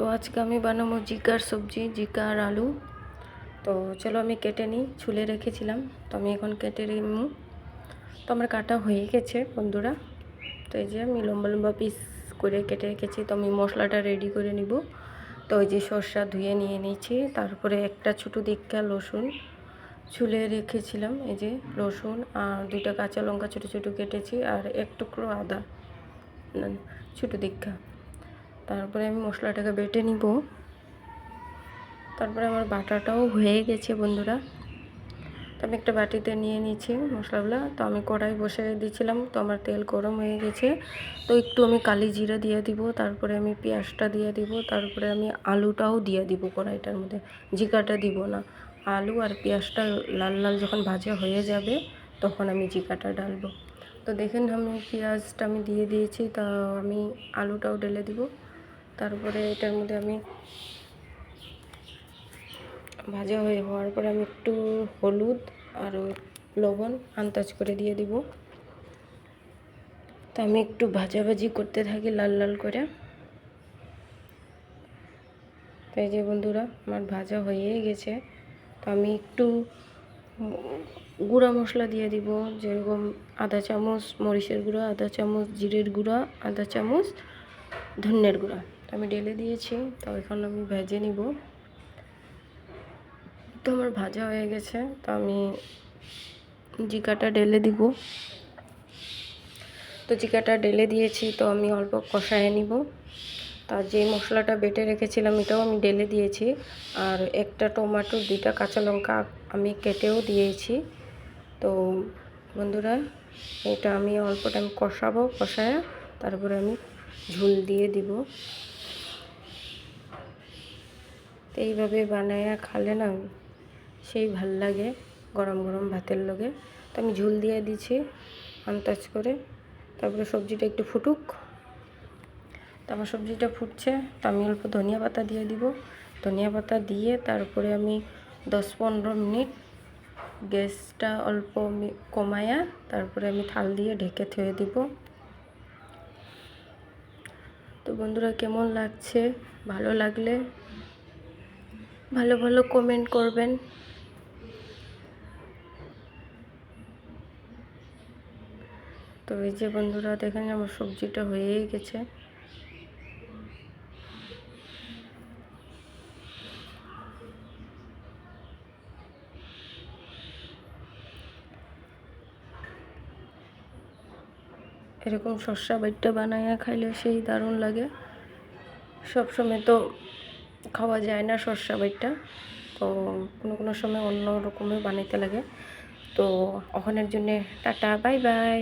তো আজকে আমি বানাবো জিকার সবজি, জিকা আর আলু। তো চলো আমি কেটে নিই, ছুলে রেখেছিলাম, তো আমি এখন কেটে নিই। তো আমার কাটা হয়ে গেছে বন্ধুরা। তো এই যে আমি লম্বা লম্বা পিস করে কেটে রেখেছি। তো আমি মশলাটা রেডি করে নিব। তো ওই যে সর্ষা ধুয়ে নিয়ে নিয়েছি, তারপরে একটা ছোটো দিকটা রসুন ছুলে রেখেছিলাম। এই যে রসুন আর 2টা কাঁচা লঙ্কা ছোটো ছোটো কেটেছি, আর এক টুকরো আদা ছোটো দিকটা। তারপরে আমি মশলাটাকে বেটে নিব। তারপরে আমার বাটাটাও হয়ে গেছে বন্ধুরা। তো আমি একটা বাটিতে নিয়ে নিয়েছি মশলাগুলো। তো আমি কড়াই বসে দিয়েছিলাম, তো আমার তেল গরম হয়ে গেছে। তো একটু আমি কালি জিরা দিয়ে দিব, তারপরে আমি পেঁয়াজটা দিয়ে দিব, তারপরে আমি আলুটাও দিয়ে দিব কড়াইটার মধ্যে, জিকাটা দিব না। আলু আর পেঁয়াজটা লাল লাল যখন ভাজা হয়ে যাবে তখন আমি জিকাটা ডালবো। তো দেখেন আমি পেঁয়াজটা আমি দিয়ে দিয়েছি, তা আমি আলুটাও ঢেলে দিব। তারপরে এটার মধ্যে আমি ভাজা হওয়ার পরে আমি একটু হলুদ আর লবণ আন্দাজ করে দিয়ে দিব। তো আমি একটু ভাজাভাজি করতে থাকি লাল লাল করে। তো এই যে বন্ধুরা আমার ভাজা হয়ে গেছে। তো আমি একটু গুঁড়া মশলা দিয়ে দিব, যেরকম আধা চামচ মরিচের গুঁড়া, আধা চামচ জিরের গুঁড়া, আধা চামচ ধনিয়ার গুঁড়া। তো আমি ঢেলে দিয়েছি। তো এখন আমি ভেজে নিব। তো আমার ভাজা হয়ে গেছে। তো আমি জিকাটা ঢেলে দিব। তো জিকাটা ঢেলে দিয়েছি। তো আমি অল্প কষায় নিব। তার যে মশলাটা বেটে রেখেছিলাম এটাও আমি ঢেলে দিয়েছি, আর একটা টমেটো 2টা কাঁচা লঙ্কা আমি কেটেও দিয়েছি। তো বন্ধুরা এটা আমি অল্প টাইম কষাবো, কষায় তারপরে আমি ঝোল দিয়ে দিব। তো এইভাবে বানায়া খালে না সেই ভাল লাগে গরম গরম ভাতের লগে। তো আমি ঝোল দিয়ে দিচ্ছি আন্দাজ করে। তারপরে সবজিটা একটু ফুটুক। তো আমার সবজিটা ফুটছে, তো আমি অল্প ধনিয়া পাতা দিয়ে দিব। ধনিয়া পাতা দিয়ে তারপরে আমি 10-15 মিনিট গ্যাসটা অল্প কমায়া তারপরে আমি থাল দিয়ে ঢেকে থুয়ে দিব। তো বন্ধুরা কেমন লাগছে, ভালো লাগলে ভালো ভালো কমেন্ট করবেন। তো এই যে বন্ধুরা দেখেন আমার সবজিটা হয়েই গেছে। এরকম শসা বাইটটা বানাইয়া খাইলে সেই দারুণ লাগে। সবসময় তো খাওয়া যায় না শসা বাইটটা, তো কোনো কোনো সময় অন্য রকমের বানাইতে লাগে। তো ওখানের জন্যে টাটা, বাই বাই।